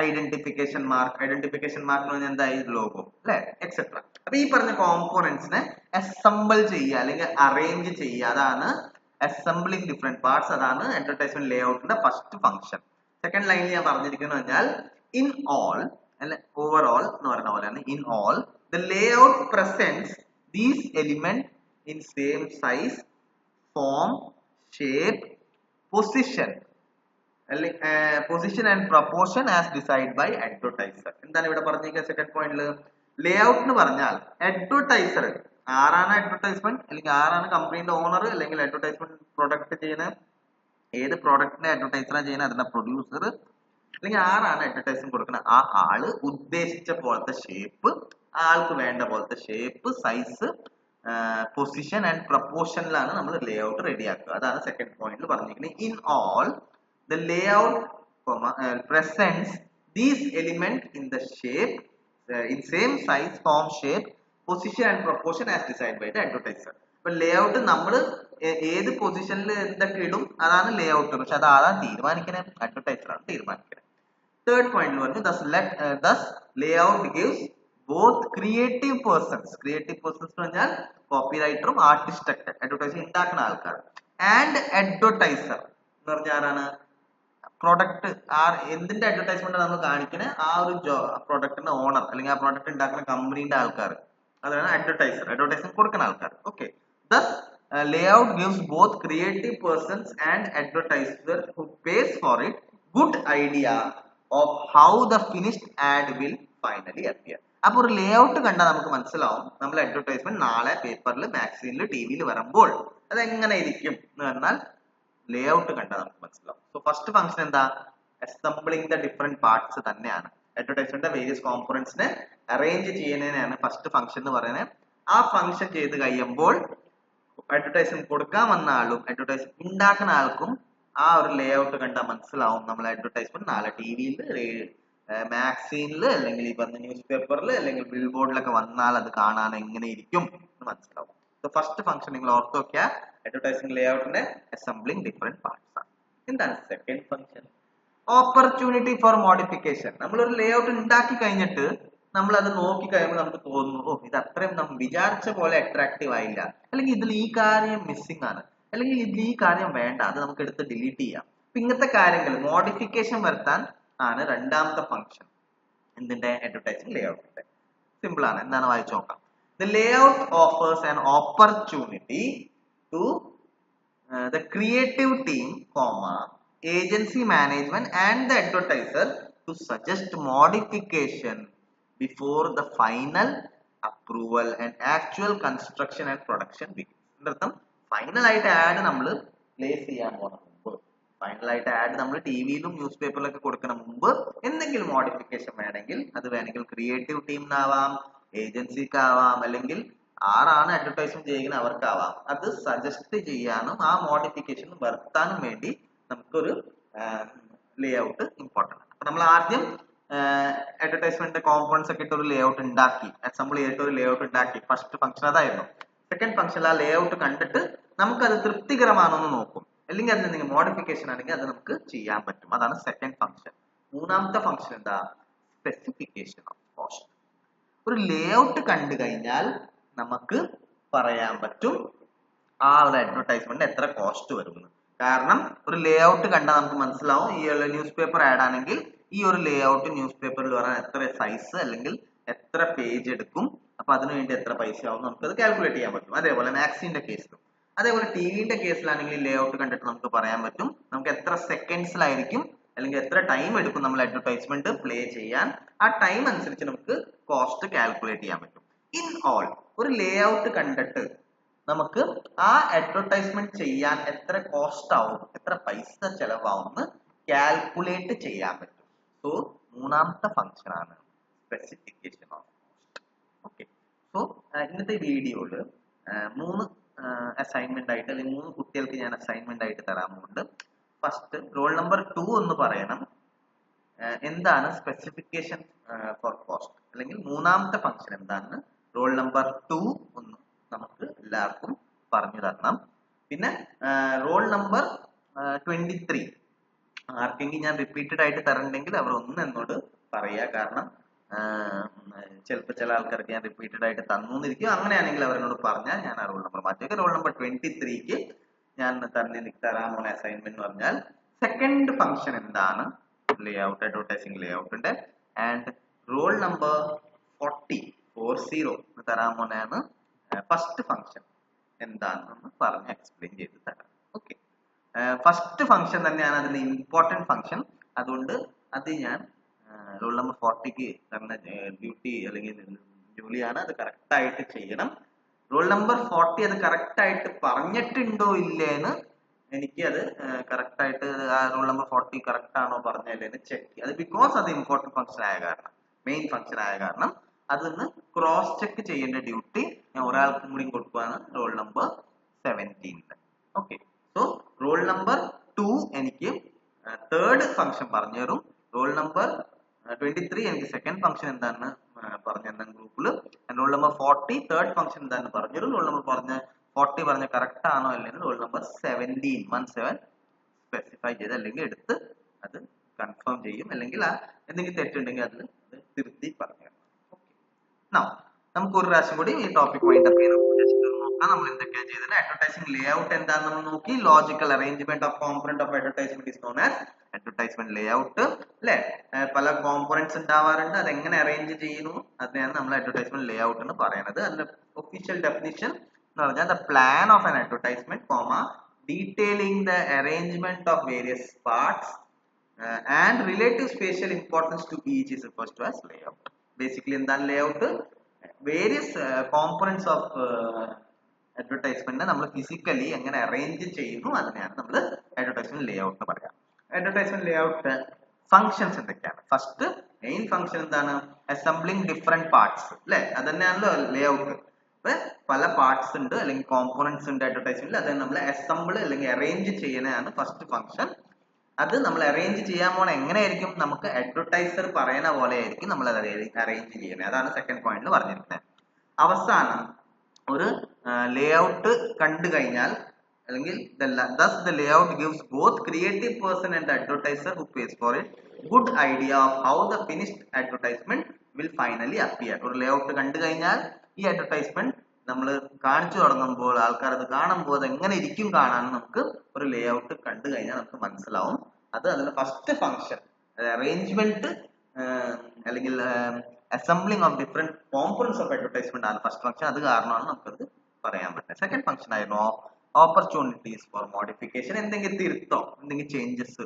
identification mark എന്ന് പറഞ്ഞാൽ എന്തായി? ലോഗോ അല്ലെ, എക്സെട്ര. അപ്പൊ ഈ പറഞ്ഞ കോമ്പോണന്റ്സിനെ അസംബിൾ ചെയ്യുക അല്ലെങ്കിൽ അറേഞ്ച് ചെയ്യുക, അതാണ് അസംബ്ലിംഗ് ഡിഫറെന്റ് പാർട്സ്. അതാണ് അഡ്വർടൈസ്മെന്റ് ലേഔട്ടിന്റെ ഫസ്റ്റ് ഫംഗ്ഷൻ. സെക്കൻഡ് ലൈനിൽ ഞാൻ പറഞ്ഞിരിക്കുന്നത് പറഞ്ഞാൽ ഇൻ ഓൾ അല്ലെ, ഓവറോൾ എന്ന് പറയുന്ന പോലെയാണ്. In all the layout presents these elements in same size, form, shape, position position and proportion as decide by advertiser. എന്താണ് ഇവിടെ പറഞ്ഞിരിക്കുന്നത് സെക്കൻഡ് പോയിന്റിൽ? ലേ ഔട്ട് എന്ന് പറഞ്ഞാൽ അഡ്വർടൈസർ ആരാണ് അഡ്വർടൈസ്മെന്റ്, അല്ലെങ്കിൽ ആരാണ് കമ്പനിയുടെ ഓണർ, അല്ലെങ്കിൽ അഡ്വർടൈസ്മെന്റ് പ്രൊഡക്റ്റ് ചെയ്യുന്ന ഏത് പ്രോഡക്റ്റിന്റെ അഡ്വർടൈസറാണ് ചെയ്യുന്നത്, അതിന്റെ പ്രൊഡ്യൂസർ, അല്ലെങ്കിൽ ആരാണ് അഡ്വർടൈസിംഗ് കൊടുക്കുന്നത്, ആ ആള് ഉദ്ദേശിച്ച പോലത്തെ ഷേപ്പ്, ആൾക്ക് വേണ്ട പോലത്തെ ഷേപ്പ്, സൈസ്, പൊസിഷൻ ആൻഡ് പ്രൊപ്പോർഷനിലാണ് നമ്മൾ ലേ ഔട്ട് റെഡിയാക്കുക. അതാണ് സെക്കൻഡ് പോയിന്റിൽ പറഞ്ഞിരിക്കുന്നത്. In all the Leh out presents these elements in the shape, in same size, form, shape, position and proportion as decided by the advertiser. അപ്പൊ ലേ out നമ്മൾ ഏത് പൊസിഷനിൽ എന്തൊക്കെ ഇടും അതാണ് ലേ ഔട്ട്. പക്ഷെ അത് ആരാണ് തീരുമാനിക്കുന്നത്? അഡ്വർടൈസറാണ് തീരുമാനിക്കുന്നത്. തേർഡ് പോയിന്റ് പറഞ്ഞു thus layout gives both creative persons എന്ന് പറഞ്ഞാൽ കോപ്പി റൈറ്ററും ആർട്ടിസ്റ്റ് ഒക്കെ അഡ്വർടൈസിംഗ് ഉണ്ടാക്കുന്ന ആൾക്കാർ, ആൻഡ് അഡ്വർടൈസർ എന്ന് പറഞ്ഞാൽ ആരാണ്? പ്രൊഡക്റ്റ് എന്തിന്റെ അഡ്വർടൈസ്മെന്റ് നമ്മൾ കാണിക്കുന്നത്, ആ ഒരു പ്രൊഡക്റ്റിന്റെ ഓണർ അല്ലെങ്കിൽ ആ പ്രൊഡക്റ്റ് ഉണ്ടാക്കുന്ന കമ്പനിന്റെ ആൾക്കാർ, അതാണ് അഡ്വർടൈസർ, അഡ്വർടൈസിംഗ് കൊടുക്കുന്ന ആൾക്കാർ. Okay. thus layout gives both creative persons and advertiser who pays for it good idea of how the finished ad will finally appear. അപ്പൊ ഒരു ലേ ഔട്ട് കണ്ടാൽ നമുക്ക് മനസ്സിലാവും നമ്മൾ അഡ്വർടൈസ്മെന്റ് നാളെ പേപ്പറിൽ, മാഗസീനിൽ, ടിവിയിൽ വരുമ്പോൾ അത് എങ്ങനെ ഇരിക്കും എന്ന് പറഞ്ഞാൽ ലേ ഔട്ട് കണ്ടാൽ നമുക്ക് മനസ്സിലാവും. സോ ഫസ്റ്റ് ഫംഗ്ഷൻ എന്താ? അസംബ്ലിംഗ് ദ ഡിഫറെന്റ് പാർട്സ് തന്നെയാണ്. അഡ്വർടൈസ്മെന്റിന്റെ വേരിയസ് കോമ്പോണന്റ്സിനെ അറേഞ്ച് ചെയ്യുന്നതിനാണ് ഫസ്റ്റ് ഫംഗ്ഷൻ എന്ന് പറയുന്നത്. ആ ഫംഗ്ഷൻ ചെയ്ത് കഴിയുമ്പോൾ അഡ്വർടൈസ്മെന്റ് കൊടുക്കാൻ വന്ന ആളും അഡ്വർടൈസ്മെന്റ് ഉണ്ടാക്കുന്ന ആൾക്കും ആ ഒരു ലേ ഔട്ട് കണ്ടാൽ മനസ്സിലാവും നമ്മൾ അഡ്വർടൈസ്മെന്റ് നാളെ ടിവിയിൽ, മാഗസീനിൽ, അല്ലെങ്കിൽ ഈ പറഞ്ഞ ന്യൂസ് പേപ്പറിൽ, അല്ലെങ്കിൽ ബിൽ ബോർഡിലൊക്കെ വന്നാൽ അത് കാണാൻ എങ്ങനെ ഇരിക്കും എന്ന് മനസ്സിലാവും. ഫസ്റ്റ് ഫംഗ്ഷൻ നിങ്ങൾ ഓർത്ത് നോക്കിയ അഡ്വർടൈസിംഗ് ലേ ഔട്ടിന്റെ അസംബ്ലിംഗ് ഡിഫറെന്റ് പാർട്സ് ആണ്. എന്താണ് second function? Opportunity for modification. നമ്മളൊരു ലേ ഔട്ട് ഉണ്ടാക്കി കഴിഞ്ഞിട്ട് നമ്മൾ അത് നോക്കി കഴിയുമ്പോൾ നമുക്ക് തോന്നുന്നു, ഓ ഇത് അത്രയും നമ്മൾ വിചാരിച്ച പോലെ അട്രാക്റ്റീവ് ആയില്ല, അല്ലെങ്കിൽ ഇതിൽ ഈ കാര്യം മിസ്സിംഗ് ആണ്, അല്ലെങ്കിൽ ഇതിൽ ഈ കാര്യം വേണ്ട, അത് നമുക്ക് എടുത്ത് ഡിലീറ്റ് ചെയ്യാം. ഇങ്ങനത്തെ കാര്യങ്ങൾ മോഡിഫിക്കേഷൻ വരുത്താൻ ആണ് രണ്ടാമത്തെ ഫംഗ്ഷൻ എന്തിന്റെ? അഡ്വർടൈസിംഗ് ലേ ഔട്ടിന്റെ. സിമ്പിൾ ആണ്. എന്താണ് വായിച്ചു നോക്കാം. The layout offers an opportunity to the creative team, agency management and the advertiser to suggest modification before the final approval and actual construction and production begins. എന്നർത്ഥം ഫൈനൽ ആയിട്ട് add നമ്മൾ place ചെയ്യാൻ പോകുന്ന മുമ്പ്, ഫൈനൽ ആയിട്ട് add നമ്മൾ ടിവിയിലും news പേപ്പറിലൊക്കെ കൊടുക്കുന്ന മുമ്പ് എന്തെങ്കിലും മോഡിഫിക്കേഷൻ വേണമെങ്കിൽ അത് വേണമെങ്കിൽ ക്രിയേറ്റീവ് ടീമിനാവാം, ഏജൻസിക്കാവാം, അല്ലെങ്കിൽ ആരാണ് അഡ്വർടൈസ്മെന്റ് ചെയ്യുന്നത് അവർക്കാവാം. അത് സജസ്റ്റ് ചെയ്യാനും ആ മോഡിഫിക്കേഷൻ വരുത്താനും വേണ്ടി നമുക്കൊരു ലേ ഔട്ട് ഇമ്പോർട്ടൻ്റ് ആണ്. അപ്പൊ നമ്മൾ ആദ്യം അഡ്വർടൈസ്മെന്റ് കോമ്പോണൻസ് ഒക്കെ ഇട്ട് ഒരു ലേ ഔട്ട് ഉണ്ടാക്കി, അസംബിൾ ചെയ്തിട്ട് ഒരു ലേ ഔട്ട് ഉണ്ടാക്കി. ഫസ്റ്റ് ഫംഗ്ഷൻ അതായിരുന്നു. സെക്കൻഡ് ഫംഗ്ഷൻ ആ ലേ ഔട്ട് കണ്ടിട്ട് നമുക്കത് തൃപ്തികരമാണെന്ന് നോക്കും, അല്ലെങ്കിൽ അതിന് എന്തെങ്കിലും മോഡിഫിക്കേഷൻ ആണെങ്കിൽ അത് നമുക്ക് ചെയ്യാൻ പറ്റും. അതാണ് സെക്കൻഡ് ഫംഗ്ഷൻ. മൂന്നാമത്തെ ഫംഗ്ഷൻ എന്താ? Specification of cost. ഒരു ലേ ഔട്ട് കണ്ടു കഴിഞ്ഞാൽ നമുക്ക് പറയാൻ പറ്റും ആ ഒരു അഡ്വർടൈസ്മെന്റ് എത്ര കോസ്റ്റ് വരുമെന്ന്. കാരണം ഒരു ലേ ഔട്ട് കണ്ടാൽ നമുക്ക് മനസ്സിലാവും, ഈ ന്യൂസ് പേപ്പർ ആഡ് ആണെങ്കിൽ ഈ ഒരു ലേ ഔട്ട് ന്യൂസ് പേപ്പറിൽ വരാൻ എത്ര സൈസ് അല്ലെങ്കിൽ എത്ര പേജ് എടുക്കും, അപ്പൊ അതിനുവേണ്ടി എത്ര പൈസ ആവും നമുക്കത് കാൽക്കുലേറ്റ് ചെയ്യാൻ പറ്റും. അതേപോലെ മാക്സിന്റെ കേസിലും, അതേപോലെ ടിവിന്റെ കേസിലാണെങ്കിൽ ലേ ഔട്ട് കണ്ടിട്ട് നമുക്ക് പറയാൻ പറ്റും നമുക്ക് എത്ര സെക്കൻഡ്സിലായിരിക്കും അല്ലെങ്കിൽ എത്ര ടൈം എടുക്കും നമ്മൾ അഡ്വർടൈസ്മെന്റ് പ്ലേ ചെയ്യാൻ. ആ ടൈം അനുസരിച്ച് നമുക്ക് കോസ്റ്റ് കാൽക്കുലേറ്റ് ചെയ്യാൻ പറ്റും. ഇൻ ഓൾ ഒരു ലേ ഔട്ട് കണ്ടിട്ട് നമുക്ക് ആ അഡ്വർടൈസ്മെന്റ് ചെയ്യാൻ എത്ര കോസ്റ്റ് ആവും, എത്ര പൈസ ചെലവാവും എന്ന് കാൽക്കുലേറ്റ് ചെയ്യാൻ പറ്റും. സോ മൂന്നാമത്തെ ഫംഗ്ഷൻ ആണ് specification of cost. Okay. So ഇന്നത്തെ വീഡിയോയിൽ 3 അസൈൻമെന്റ് ആയിട്ട്, അല്ലെങ്കിൽ 3 കുട്ടികൾക്ക് ഞാൻ അസൈൻമെന്റ് ആയിട്ട് തരാൻ പോകുന്നുണ്ട്. ഫസ്റ്റ് റോൾ നമ്പർ 2 എന്ന് പറയണം എന്താണ് സ്പെസിഫിക്കേഷൻ ഫോർ കോസ്റ്റ്, അല്ലെങ്കിൽ മൂന്നാമത്തെ ഫംഗ്ഷൻ എന്താണെന്ന് റോൾ നമ്പർ 2 ഒന്ന് നമുക്ക് എല്ലാവർക്കും പറഞ്ഞു തരണം. പിന്നെ റോൾ നമ്പർ 23 ആർക്കെങ്കിലും ഞാൻ റിപ്പീറ്റഡ് ആയിട്ട് തരണ്ടെങ്കിൽ അവർ ഒന്ന് എന്നോട് പറയുക. കാരണം ചിലപ്പോൾ ചില ആൾക്കാർക്ക് ഞാൻ റിപ്പീറ്റഡ് ആയിട്ട് തന്നിരിക്കും. അങ്ങനെയാണെങ്കിൽ അവരോട് പറഞ്ഞാൽ ഞാൻ ആ റോൾ നമ്പർ മാറ്റി. റോൾ നമ്പർ 23ക്ക് ഞാൻ തരാൻ പോണ അസൈൻമെന്റ് എന്ന് പറഞ്ഞാൽ സെക്കൻഡ് ഫംഗ്ഷൻ എന്താണ് ലേ ഔട്ട്, അഡ്വർടൈസിംഗ് ലേ ഔട്ടിന്റെ. ആൻഡ് റോൾ നമ്പർ 40 തരാൻ പോണെയാണ് ഫസ്റ്റ് ഫംഗ്ഷൻ എന്താണെന്ന് പറഞ്ഞ് എക്സ്പ്ലെയിൻ ചെയ്ത് തരാം. ഓക്കെ. ഫസ്റ്റ് ഫംഗ്ഷൻ തന്നെയാണ് അതിന്റെ ഇമ്പോർട്ടന്റ് ഫംഗ്ഷൻ. അതുകൊണ്ട് അത് ഞാൻ റൂൾ നമ്പർ 40ക്ക് തന്ന ഡ്യൂട്ടി അല്ലെങ്കിൽ ജോലിയാണ്, അത് കറക്റ്റ് ആയിട്ട് ചെയ്യണം. റൂൾ നമ്പർ 40 അത് കറക്റ്റ് ആയിട്ട് പറഞ്ഞിട്ടുണ്ടോ ഇല്ലേന്ന് എനിക്ക് അത് കറക്റ്റ് ആയിട്ട് ആ റൂൾ നമ്പർ 40 കറക്റ്റ് ആണോ പറഞ്ഞല്ലേന്ന് ചെക്ക് ചെയ്യുക. അത് ബിക്കോസ് അത് ഇമ്പോർട്ടന്റ് ഫംഗ്ഷൻ ആയ കാരണം, മെയിൻ ഫംഗ്ഷൻ ആയ കാരണം അതൊന്ന് ക്രോസ് ചെക്ക് ചെയ്യേണ്ട ഡ്യൂട്ടി ഞാൻ ഒരാൾക്കും കൂടി കൊടുക്കുകയാണ്, roll number 17. Okay, so roll number 2 എനിക്ക് തേർഡ് ഫംഗ്ഷൻ പറഞ്ഞു തരും. റോൾ നമ്പർ 23 എനിക്ക് സെക്കൻഡ് ഫംഗ്ഷൻ എന്താണെന്ന് പറഞ്ഞു തന്ന ഗ്രൂപ്പിൽ. റോൾ നമ്പർ 40 തേർഡ് ഫംഗ്ഷൻ എന്താണെന്ന് പറഞ്ഞു തരും. റോൾ നമ്പർ 40 പറഞ്ഞ കറക്റ്റ് ആണോ അല്ലെങ്കിൽ റോൾ നമ്പർ 17 സ്പെസിഫൈ ചെയ്ത് അല്ലെങ്കിൽ എടുത്ത് അത് കൺഫേം ചെയ്യും, അല്ലെങ്കിൽ എന്തെങ്കിലും തെറ്റുണ്ടെങ്കിൽ അത് തിരുത്തി പറഞ്ഞു തരും. നമുക്ക് ഒരു പ്രാവശ്യം കൂടി ഈ ടോപ്പിക് വൈൻഡപ്പ് ചെയ്ത് നോക്കാം. നമ്മൾ എന്തൊക്കെയാണ് ചെയ്തത്? അഡ്വർടൈസിംഗ് ലേഔട്ട് എന്താണെന്ന് നമ്മൾ നോക്കി. Logical arrangement of component of advertisement is known as advertisement layout. അല്ലെ, പല കോമ്പണന്റ്സ് ഉണ്ടാവാറുണ്ട്, അതെങ്ങനെ അറേഞ്ച് ചെയ്യുന്നു അതിനെയാണ് നമ്മൾ അഡ്വർടൈസ്മെന്റ് ലേഔട്ട് എന്ന് പറയുന്നത്. അതിന്റെ ഒഫീഷ്യൽ ഡെഫിനിഷൻ എന്ന് പറഞ്ഞാൽ the plan of an advertisement detailing the arrangement of various parts and relative spatial importance to each is refers to as layout. Basically എന്താണ് layout? Various components of advertisement നമ്മൾ physically എങ്ങനെ arrange ചെയ്യുന്നു അതിനെയാണ് നമ്മൾ advertisement layout എന്ന് പറയാം. Advertisement layout functions എന്തൊക്കെയാണ്? First main function എന്താണ്? അസംബ്ലിംഗ് ഡിഫറെന്റ് പാർട്സ്, അല്ലെ? അത് തന്നെയാണല്ലോ ലേഔട്ട്. പല പാർട്സ് ഉണ്ട് അല്ലെങ്കിൽ കോമ്പോണന്റ്സ് ഉണ്ട് അഡ്വർടൈസ്മെന്റിൽ, അത് നമ്മൾ അസംബിൾ അല്ലെങ്കിൽ അറേഞ്ച് ചെയ്യുന്നതാണ് ഫസ്റ്റ് ഫംഗ്ഷൻ. അത് നമ്മൾ അറേഞ്ച് ചെയ്യാൻ പോണ എങ്ങനെയായിരിക്കും? നമുക്ക് അഡ്വർടൈസർ പറയുന്ന പോലെ ആയിരിക്കും നമ്മൾ അത് അറേഞ്ച് ചെയ്യുന്നത്. അതാണ് സെക്കൻഡ് പോയിന്റിൽ പറഞ്ഞിരിക്കുന്നത്. അവസാനം ഒരു ലേഔട്ട് കണ്ടു കഴിഞ്ഞാൽ അല്ലെങ്കിൽ thus the layout gives both creative person and the advertiser who pays for it good idea of how the finished advertisement will finally appear. ഒരു ലേഔട്ട് കണ്ടു കഴിഞ്ഞാൽ ഈ അഡ്വർടൈസ്മെന്റ് നമ്മൾ കാണിച്ചു തുടങ്ങുമ്പോൾ, ആൾക്കാർ അത് കാണുമ്പോൾ അത് എങ്ങനെ ഇരിക്കും കാണാൻ നമുക്ക് ഒരു ലേഔട്ട് കണ്ടു കഴിഞ്ഞാൽ നമുക്ക് മനസ്സിലാവും. അത് അതിന്റെ ഫസ്റ്റ് ഫംഗ്ഷൻ അറേഞ്ച്മെന്റ് അല്ലെങ്കിൽ assembling of different components of advertisement ആണ് ഫസ്റ്റ് ഫംഗ്ഷൻ. അത് കാരണമാണ് നമുക്കത് പറയാൻ പറ്റുന്നത്. സെക്കൻഡ് ഫംഗ്ഷൻ ആയിരുന്നു ഓപ്പർച്യൂണിറ്റീസ് ഫോർ മോഡിഫിക്കേഷൻ. എന്തെങ്കിലും തിരുത്തോ എന്തെങ്കിലും ചേഞ്ചസ്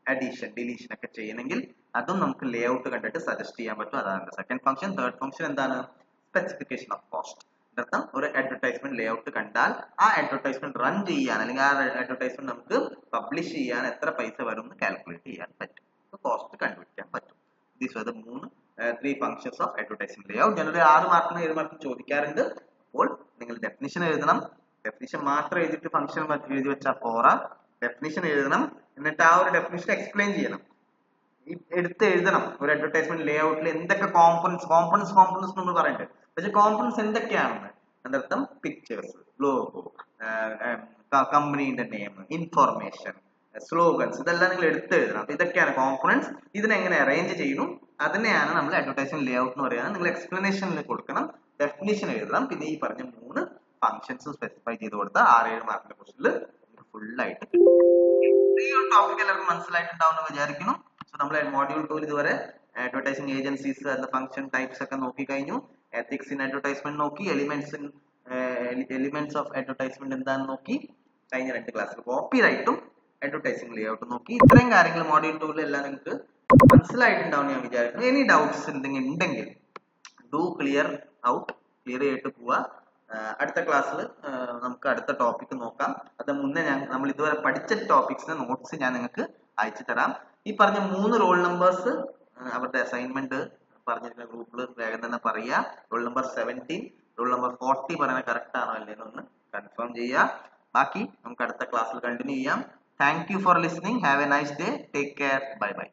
അഡീഷൻ ഡിലീഷൻ ഒക്കെ ചെയ്യണമെങ്കിൽ അതും നമുക്ക് ലേഔട്ട് കണ്ടിട്ട് സജസ്റ്റ് ചെയ്യാൻ പറ്റും. അതാണ് സെക്കൻഡ് ഫംഗ്ഷൻ. തേർഡ് ഫംഗ്ഷൻ എന്താണ്? Specification of cost. അർത്ഥം ഒരു അഡ്വർടൈസ്മെന്റ് ലേഔട്ട് കണ്ടാൽ ആ അഡ്വർടൈസ്മെന്റ് റൺ ചെയ്യാൻ അല്ലെങ്കിൽ ആ അഡ്വർടൈസ്മെന്റ് നമുക്ക് പബ്ലിഷ് ചെയ്യാൻ എത്ര പൈസ വരും എന്ന് കാൽക്കുലേറ്റ് ചെയ്യാൻ പറ്റും, കോസ്റ്റ് കണ്ടുപിടിക്കാൻ പറ്റും. These are the three functions of advertisement layout. Generally 6 മാർക്കിന് 7 മാർക്കിന് ചോദിക്കാറുണ്ട്. അപ്പോൾ നിങ്ങൾ ഡെഫിനിഷൻ എഴുതണം. ഡെഫിനിഷൻ മാത്രം എഴുതിയിട്ട് ഫംഗ്ഷൻ എഴുതി വെച്ചാൽ പോരാ, ഡെഫിനിഷൻ എഴുതണം. എന്നിട്ട് ആ ഒരു ഡെഫിനിഷൻ എക്സ്പ്ലെയിൻ ചെയ്യണം, എടുത്ത് എഴുതണം. ഒരു അഡ്വർടൈസ്മെന്റ് ലേഔട്ടിൽ എന്തൊക്കെ കോമ്പണൻസ് നമ്മൾ പറയുന്നുണ്ട്. പക്ഷെ കോമ്പണൻസ് എന്തൊക്കെയാണെന്ന് അതിനർത്ഥം പിക്ചേഴ്സ്, ലോഗോ, കമ്പനിയുടെ നെയിം, ഇൻഫോർമേഷൻ, സ്ലോഗൻസ്, ഇതെല്ലാം നിങ്ങൾ എടുത്ത് എഴുതണം. അപ്പൊ ഇതൊക്കെയാണ് കോമ്പണൻസ്. ഇതിനെങ്ങനെ അറേഞ്ച് ചെയ്യുന്നു അതിനെയാണ് നമ്മൾ അഡ്വർടൈസ്മെന്റ് ലേഔട്ട് എന്ന് പറയുന്നത്. നിങ്ങൾ എക്സ്പ്ലനേഷനിൽ കൊടുക്കണം, ഡെഫിനിഷൻ എഴുതണം, പിന്നെ ഈ പറഞ്ഞ 3 ഫംഗ്ഷൻസ് സ്പെസിഫൈ ചെയ്ത് കൊടുത്താൽ 6-7 മാർക്കിന്റെ ക്വസ്റ്റ്യനിൽ ഫുൾ ആയിട്ട് ഈ ഒരു ടോപ്പിക് എല്ലാവർക്കും മനസ്സിലായിട്ടുണ്ടാവും എന്ന് വിചാരിക്കുന്നു. സോ നമ്മൾ മോഡ്യൂൾ 2 ഇതുവരെ അഡ്വർടൈസിംഗ് ഏജൻസീസ് അതിന്റെ ഫംഗ്ഷൻ ടൈപ്സ് ഒക്കെ നോക്കി കഴിഞ്ഞു. എത്തിക്സ് ഇൻ അഡ്വർടൈസ്മെന്റ് നോക്കി, എലിമെന്റ്സ് ഓഫ് അഡ്വർടൈസ്മെന്റ് എന്താണെന്ന് നോക്കി. കഴിഞ്ഞ 2 ക്ലാസ്സിൽ കോപ്പിറൈറ്റും അഡ്വർടൈസിംഗ് ലേഔട്ടും നോക്കി. ഇത്രയും കാര്യങ്ങൾ മോഡ്യൂൾ 2 എല്ലാം നിങ്ങൾക്ക് മനസ്സിലായിട്ടുണ്ടാവും ഞാൻ വിചാരിക്കുന്നു. എനി ഡൗട്ട്സ് എന്തെങ്കിലും ഉണ്ടെങ്കിൽ ക്ലിയർ ചെയ്തിട്ട് പോവാ. അടുത്ത ക്ലാസ്സിൽ നമുക്ക് അടുത്ത ടോപ്പിക് നോക്കാം. അത് മുന്നേ നമ്മൾ ഇതുവരെ പഠിച്ച ടോപ്പിക്സിന്റെ നോട്ട്സ് ഞാൻ നിങ്ങൾക്ക് അയച്ചു തരാം. ഈ പറഞ്ഞ 3 റോൾ നമ്പേഴ്സ് അവരുടെ അസൈൻമെന്റ് പറഞ്ഞിരുന്ന ഗ്രൂപ്പിൽ വേഗം തന്നെ പറയുക. റോൾ നമ്പർ 17, റോൾ നമ്പർ 40 പറയുന്നത് കറക്റ്റ് ആണോ അല്ലേന്ന് ഒന്ന് കൺഫേം ചെയ്യുക. ബാക്കി നമുക്ക് അടുത്ത ക്ലാസ്സിൽ കണ്ടിന്യൂ ചെയ്യാം. Thank you for listening. Have A nice day. Take care. Bye bye.